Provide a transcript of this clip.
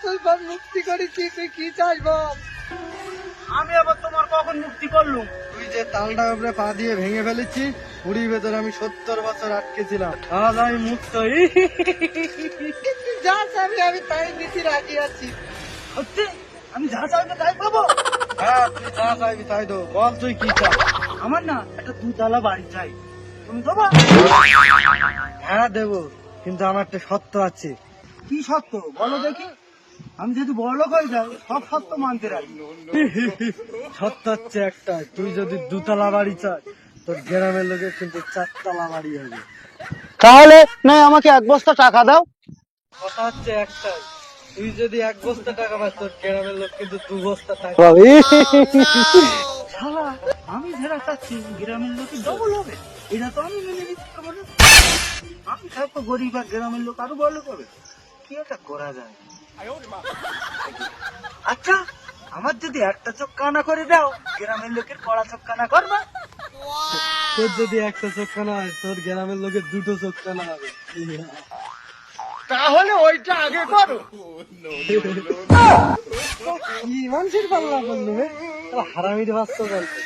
তুই বল মুক্তি করেছি, তুই কি চাস বল? আমি আবার তোমার কখন মুক্তি করলুম? তুই যে তালটা উপরে পা দিয়ে ভেঙে ফেলেছি, পুরীর ভেতরে আমি 70 বছর আটকে ছিলাম, আজ আমি মুক্ত। যা চাবি আমি তাই দিতে রাজি আছি। সত্যি? আমি যা চাইবে তাই পাবো? হ্যাঁ, তুই যা চাইবি তাই দেবো। বল তুই কি চাস? আমার না একটা দুতলা বাড়ি চাই, তুমি দেবো? হ্যাঁ দেবো, কিন্তু আমার একটা শর্ত আছে। কি সত্য বলো দেখি? আমি যদি বড়লোক হয়ে যাই সব সত্য মানতে রাজি। শর্ত হচ্ছে একটা, তুই যদি 2 তলা বাড়ি চাস, তোর গ্রামের লোকের কিন্তু 4 তলা বাড়ি হবে। তাহলে না আমাকে 1 বস্তা টাকা দাও। কথা হচ্ছে একটাই, তুই যদি 1 বস্তা টাকা পাস, তোর গ্রামের লোক কিন্তু 2 বস্তা টাকা। শালা, আমি যেটা চাচ্ছি গ্রামের লোক ডবল হবে, এটা তো আমি মেনে নিতে পারবো না। আমি থাকবো গরিব আর গ্রামের লোক আরো বড় হবে, কি এটা করা যায়? আচ্ছা, আমার যদি একটা চোখ কানা করে দাও, গ্রামের লোকের কড়া চোখ কানা করবা। তোর যদি একটা চোখ কানা হয়, তোর গ্রামের লোকের 2টো চোখ কানা হবে। তাহলে ওইটা আগে করো। কি মানুষের পাল্লা করলো রে, হারামির বাচ্চা বলতো।